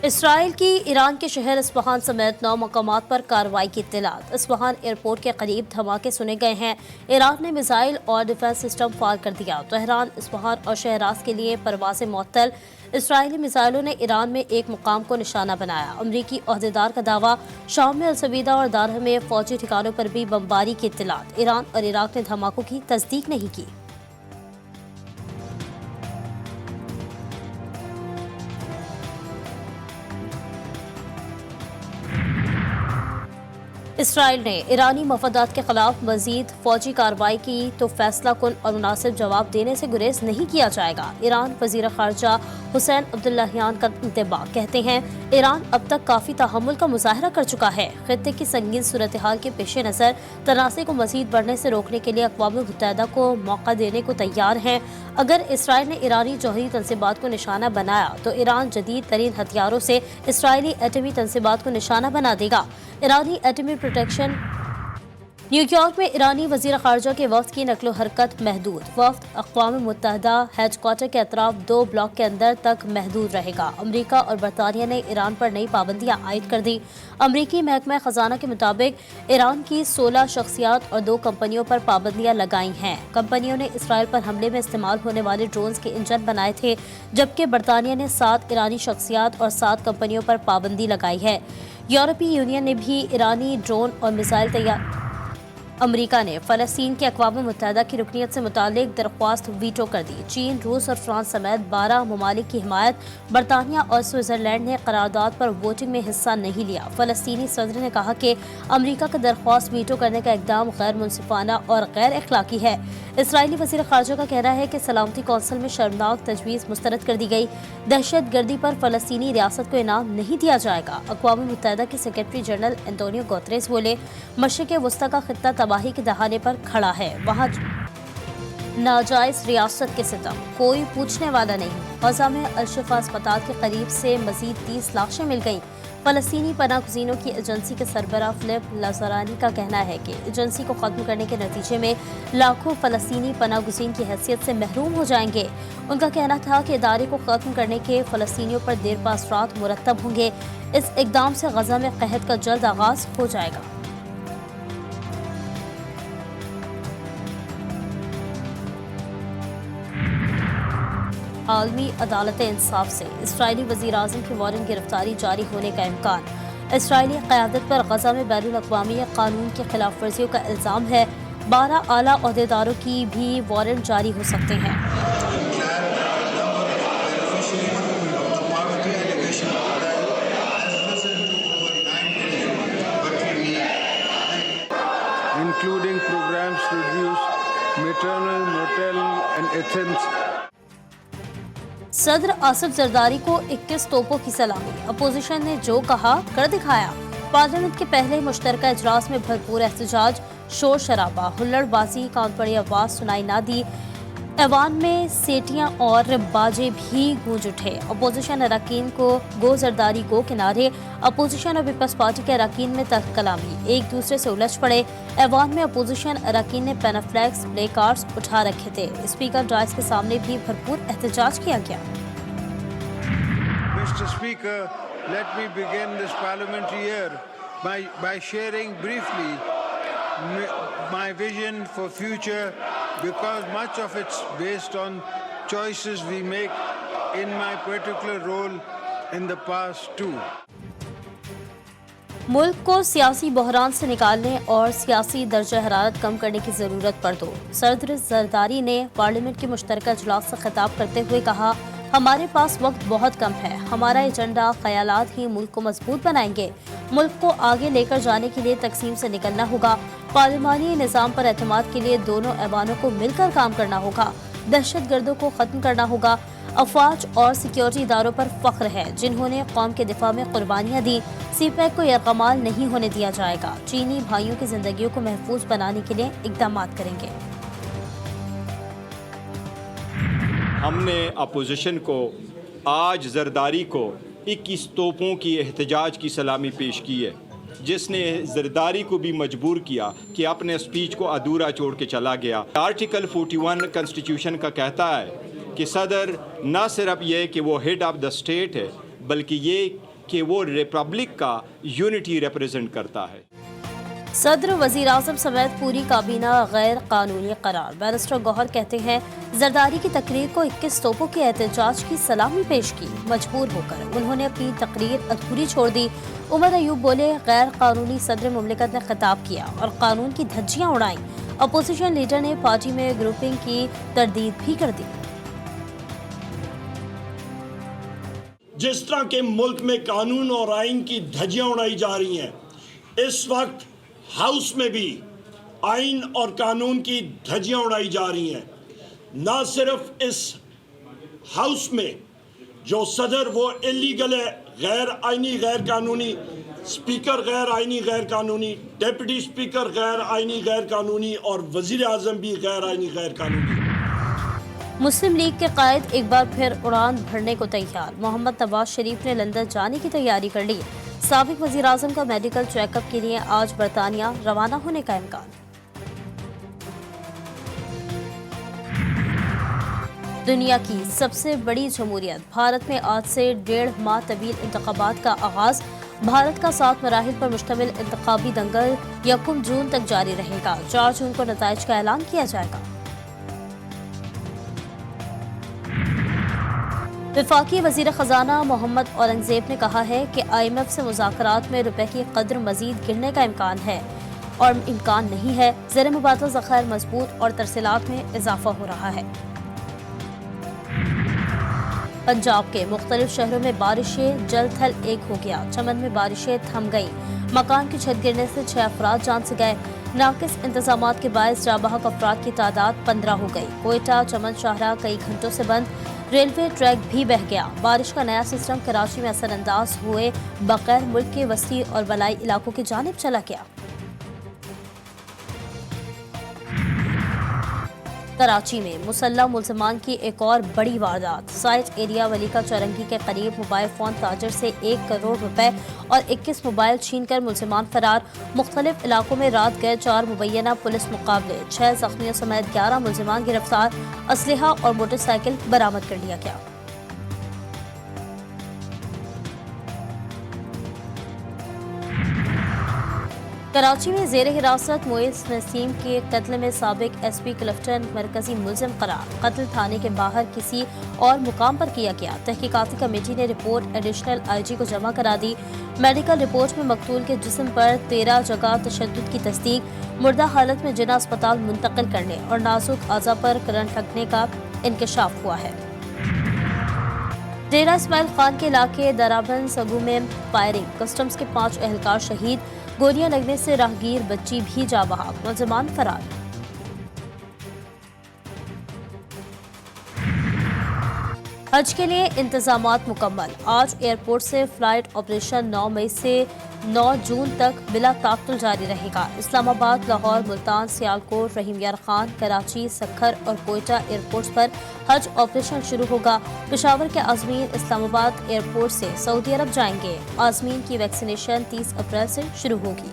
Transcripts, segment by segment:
اسرائیل کی ایران کے شہر اصفہان سمیت 9 مقامات پر کارروائی کی اطلاعات۔ اصفہان ایئرپورٹ کے قریب دھماکے سنے گئے ہیں۔ ایران نے میزائل اور ڈیفنس سسٹم فائر کر دیا۔ تہران، اصفہان اور شہراز کے لیے پروازیں معطل۔ اسرائیلی میزائلوں نے ایران میں ایک مقام کو نشانہ بنایا۔ امریکی عہدیدار کا دعویٰ، شام میں السویدہ اور دارہ میں فوجی ٹھکانوں پر بھی بمباری کی اطلاعات۔ ایران اور عراق نے دھماکوں کی تصدیق نہیں کی۔ اسرائیل نے ایرانی مفادات کے خلاف مزید فوجی کارروائی کی تو فیصلہ کن اور مناسب جواب دینے سے گریز نہیں کیا جائے گا۔ ایران وزیر خارجہ حسین عبداللہیان کا انتباہ، کہتے ہیں ایران اب تک کافی تحمل کا مظاہرہ کر چکا ہے۔ خطے کی سنگین صورتحال کے پیش نظر تنازع کو مزید بڑھنے سے روکنے کے لیے اقوام متحدہ کو موقع دینے کو تیار ہیں۔ اگر اسرائیل نے ایرانی جوہری تنصیبات کو نشانہ بنایا تو ایران جدید ترین ہتھیاروں سے اسرائیلی ایٹمی تنصیبات کو نشانہ بنا دے گا۔ ایرانی ایٹمی پروٹیکشن۔ نیو یارک میں ایرانی وزیر خارجہ کے وفد کی نقل و حرکت محدود۔ وفد اقوام متحدہ ہیڈ کوارٹر کے اطراف 2 بلاک کے اندر تک محدود رہے گا۔ امریکہ اور برطانیہ نے ایران پر نئی پابندیاں عائد کر دی۔ امریکی محکمہ خزانہ کے مطابق ایران کی 16 شخصیات اور 2 کمپنیوں پر پابندیاں لگائی ہیں۔ کمپنیوں نے اسرائیل پر حملے میں استعمال ہونے والے ڈرونز کے انجن بنائے تھے، جبکہ برطانیہ نے 7 ایرانی شخصیات اور 7 کمپنیوں پر پابندی لگائی ہے۔ یورپی یونین نے بھی ایرانی ڈرون اور میزائل تیار۔ امریکہ نے فلسطین کے اقوام متحدہ کی رکنیت سے متعلق درخواست ویٹو کر دی۔ چین، روس اور فرانس سمیت 12 ممالک کی حمایت۔ برطانیہ اور سوئٹزرلینڈ نے قرارداد پر ووٹنگ میں حصہ نہیں لیا۔ فلسطینی صدر نے کہا کہ امریکہ کا درخواست ویٹو کرنے کا اقدام غیر منصفانہ اور غیر اخلاقی ہے۔ اسرائیلی وزیر خارجہ کا کہنا ہے کہ سلامتی کونسل میں شرمناک تجویز مسترد کر دی گئی۔ دہشت گردی پر فلسطینی ریاست کو انعام نہیں دیا جائے گا۔ اقوام متحدہ کے سیکرٹری جنرل انتونیو گوتریس بولے، مشرق وسطیٰ کا خطہ تباہی کے دہانے پر کھڑا ہے، وہاں ناجائز ریاست کے ستم کوئی پوچھنے والا نہیں۔ غزہ میں الشفا اسپتال کے قریب سے مزید 30 لاشیں مل گئیں۔ فلسطینی پناہ گزینوں کی ایجنسی کے سربراہ فلپ لازرانی کا کہنا ہے کہ ایجنسی کو ختم کرنے کے نتیجے میں لاکھوں فلسطینی پناہ گزین کی حیثیت سے محروم ہو جائیں گے۔ ان کا کہنا تھا کہ ادارے کو ختم کرنے کے فلسطینیوں پر دیر پا اثرات مرتب ہوں گے۔ اس اقدام سے غزہ میں قحط کا جلد آغاز ہو جائے گا۔ عالمی عدالت انصاف سے اسرائیلی وزیراعظم کی وارنٹ گرفتاری جاری ہونے کا امکان۔ اسرائیلی قیادت پر غزہ میں بین الاقوامی قانون کی خلاف ورزیوں کا الزام ہے۔ 12 اعلیٰ عہدیداروں کی بھی وارنٹ جاری ہو سکتے ہیں۔ including programs to reduce maternal mortality and infants. صدر آصف زرداری کو 21 توپوں کی سلامی۔ اپوزیشن نے جو کہا کر دکھایا۔ پارلیمنٹ کے پہلے مشترکہ اجلاس میں بھرپور احتجاج، شور شرابہ، ہلڑ بازی، کانپ بڑی آواز سنائی نہ دی۔ ایوان میں سیٹیاں اور باجے بھی گونج اٹھے۔ اپوزیشن اراکین کو گو زرداری گو کے نعرے۔ اپوزیشن اور پیپلز پارٹی کے اراکین میں تلخ کلامی، ایک دوسرے سے الجھ پڑے۔ ایوان میں اپوزیشن اراکین نے پینافلیکس، پلے کارڈز اٹھا رکھے تھے۔ اسپیکر ڈائس کے سامنے بھی بھرپور احتجاج کیا گیا۔ Mr. Speaker, let me begin this parliamentary year by sharing briefly my vision for future, because much of it's based on choices we make in my particular role in the past too. ملک کو سیاسی بحران سے نکالنے اور سیاسی درجہ حرارت کم کرنے کی ضرورت پر دو۔ صدر زرداری نے پارلیمنٹ کے مشترکہ اجلاس سے خطاب کرتے ہوئے کہا، ہمارے پاس وقت بہت کم ہے۔ ہمارا ایجنڈا خیالات ہی ملک کو مضبوط بنائیں گے۔ ملک کو آگے لے کر جانے کے لیے تقسیم سے نکلنا ہوگا۔ پارلیمانی نظام پر اعتماد کے لیے دونوں ایوانوں کو مل کر کام کرنا ہوگا۔ دہشت گردوں کو ختم کرنا ہوگا۔ افواج اور سیکیورٹی اداروں پر فخر ہے جنہوں نے قوم کے دفاع میں قربانیاں دیں۔ سی پیک کو یرغمال نہیں ہونے دیا جائے گا۔ چینی بھائیوں کی زندگیوں کو محفوظ بنانے کے لیے اقدامات کریں گے۔ ہم نے اپوزیشن کو آج زرداری کو 21 توپوں کی احتجاج کی سلامی پیش کی ہے، جس نے زرداری کو بھی مجبور کیا کہ اپنے اسپیچ کو ادھورا چھوڑ کے چلا گیا۔ آرٹیکل 41 کنسٹیٹیوشن کا کہتا ہے کہ صدر نہ صرف یہ کہ وہ ہیڈ آف دا اسٹیٹ ہے، بلکہ یہ کہ وہ ریپبلک کا یونٹی ریپریزنٹ کرتا ہے۔ صدر وزیر اعظم سمیت پوری کابینہ غیر قانونی قرار۔ بیرسٹر گوہر کہتے ہیں زرداری کی تقریر کو 21 توپوں کے احتجاج کی سلامی پیش کی، مجبور ہو کر انہوں نے اپنی تقریر ادھوری چھوڑ دی۔ عمر ایوب بولے غیر قانونی صدر مملکت نے خطاب کیا اور قانون کی دھجیاں اڑائیں۔ اپوزیشن لیڈر نے پارٹی میں گروپنگ کی تردید بھی کر دی۔ جس طرح کے ملک میں قانون اور آئین کی دھجیاں اڑائی جا رہی ہیں، اس وقت ہاؤس میں بھی آئین اور قانون کی دھجیاں اڑائی جا رہی ہیں۔ نہ صرف اس ہاؤس میں جو صدر وہ اللیگل ہے، غیر آئینی غیر قانونی، اسپیکر غیر آئینی غیر قانونی، ڈیپٹی اسپیکر غیر آئینی غیر قانونی اور وزیر اعظم بھی غیر آئینی غیر قانونی۔ مسلم لیگ کے قائد ایک بار پھر اڑان بھرنے کو تیار۔ محمد نواز شریف نے لندن جانے کی تیاری کر لی۔ سابق وزیر اعظم کا میڈیکل چیک اپ کے لیے آج برطانیہ روانہ ہونے کا امکان۔ دنیا کی سب سے بڑی جمہوریت بھارت میں آج سے 1.5 ماہ طویل انتخابات کا آغاز۔ بھارت کا 7 مراحل پر مشتمل انتخابی دنگل 1 جون تک جاری رہے گا۔ 4 جون کو نتائج کا اعلان کیا جائے گا۔ وفاقی وزیر خزانہ محمد اورنگزیب نے کہا ہے کہ IMF سے مذاکرات میں روپے کی قدر مزید گرنے کا امکان نہیں ہے۔ زیر مبادلہ ذخائر مضبوط اور ترسیلات میں اضافہ ہو رہا ہے۔ پنجاب کے مختلف شہروں میں بارشیں جل تھل ایک ہو گیا۔ چمن میں بارشیں تھم گئیں۔ مکان کی چھت گرنے سے 6 افراد جان سے گئے۔ ناقص انتظامات کے باعث جاں بحق افراد کی تعداد 15 ہو گئی۔ کوئٹہ چمن شاہراہ کئی گھنٹوں سے بند۔ ریلوے ٹریک بھی بہہ گیا۔ بارش کا نیا سسٹم کراچی میں اثر انداز ہوئے بغیر ملک کے وسطی اور بالائی علاقوں کی جانب چلا گیا۔ کراچی میں مسلح ملزمان کی ایک اور بڑی واردات۔ سائٹ ایریا ولی کا چورنگی کے قریب موبائل فون تاجر سے 1 کروڑ روپے اور 21 موبائل چھین کر ملزمان فرار۔ مختلف علاقوں میں رات گئے 4 مبینہ پولیس مقابلے۔ 6 زخمیوں سمیت 11 ملزمان گرفتار۔ اسلحہ اور موٹر سائیکل برآمد کر لیا گیا۔ کراچی میں زیر حراست معیز نسیم کے قتل میں سابق ایس پی کلفٹن مرکزی ملزم قرار۔ قتل تھانے کے باہر کسی اور مقام پر کیا گیا۔ تحقیقاتی کمیٹی نے رپورٹ ایڈیشنل IG کو جمع کرا دی۔ میڈیکل رپورٹ میں مقتول کے جسم پر 13 جگہ تشدد کی تصدیق، مردہ حالت میں جناح اسپتال منتقل کرنے اور نازک اعضاء پر کرنٹ لگنے کا انکشاف ہوا ہے۔ ڈیرہ اسماعیل خان کے علاقے درابند سگو میں فائرنگ، کسٹمز کے 5 اہلکار شہید، گولیاں لگنے سے راہگیر بچی بھی جاں بحق، ملزمان فرار۔ حج کے لیے انتظامات مکمل۔ آج ایئرپورٹ سے فلائٹ آپریشن 9 مئی سے 9 جون تک بلا تعطل جاری رہے گا۔ اسلام آباد، لاہور، ملتان، سیالکوٹ، رحیم یار خان، کراچی، سکھر اور کوئٹہ ایئرپورٹس پر حج آپریشن شروع ہوگا۔ پشاور کے عازمین اسلام آباد ایئرپورٹ سے سعودی عرب جائیں گے۔ عازمین کی ویکسینیشن 30 اپریل سے شروع ہوگی۔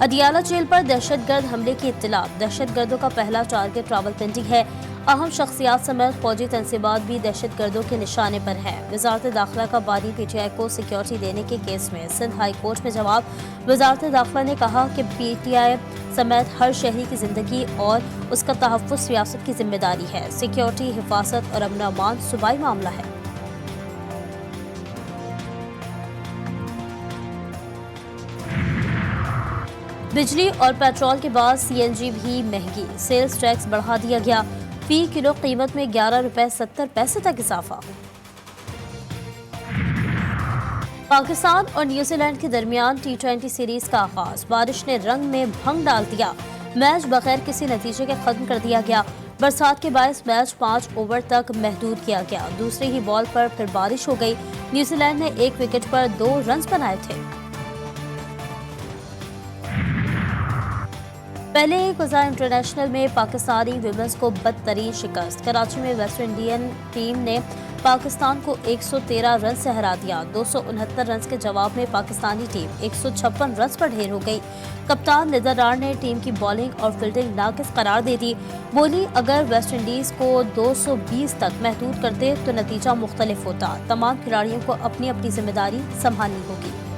اڈیالہ جیل پر دہشت گرد حملے کی اطلاع۔ دہشت گردوں کا پہلا ٹارگٹ راولپنڈی ہے۔ اہم شخصیات سمیت فوجی تنصیبات بھی دہشت گردوں کے نشانے پر ہیں۔ وزارت داخلہ کا بانی PTI کو سیکیورٹی دینے کے کیس میں سندھ ہائی کورٹ میں جواب۔ وزارت داخلہ نے کہا کہ PTI سمیت ہر شہری کی زندگی اور اس کا تحفظ ریاست کی ذمہ داری ہے۔ سیکیورٹی، حفاظت اور امن و امان صوبائی معاملہ ہے۔ بجلی اور پیٹرول کے بعد CNG بھی مہنگی، سیلز ٹیکس بڑھا دیا گیا۔ فی کلو قیمت میں 11 روپے 70 پیسے تک اضافہ۔ پاکستان اور نیوزی لینڈ کے درمیان T20 سیریز کا آغاز۔ بارش نے رنگ میں بھنگ ڈال دیا۔ میچ بغیر کسی نتیجے کے ختم کر دیا گیا۔ برسات کے باعث میچ 5 اوور تک محدود کیا گیا۔ دوسری ہی بال پر پھر بارش ہو گئی۔ نیوزی لینڈ نے 1 وکٹ پر 2 رنز بنائے تھے۔ پہلے ایک روزہ انٹرنیشنل میں پاکستانی ویمنز کو بدترین شکست۔ کراچی میں ویسٹ انڈین ٹیم نے پاکستان کو 113 رن سے ہرا دیا۔ 269 رنز کے جواب میں پاکستانی ٹیم 156 رنز پر ڈھیر ہو گئی۔ کپتان نیدرلینڈ نے ٹیم کی بالنگ اور فیلڈنگ ناقص قرار دے دی۔ بولی اگر ویسٹ انڈیز کو 220 تک محدود کرتے تو نتیجہ مختلف ہوتا۔ تمام کھلاڑیوں کو اپنی اپنی ذمہ داری سنبھالنی ہوگی۔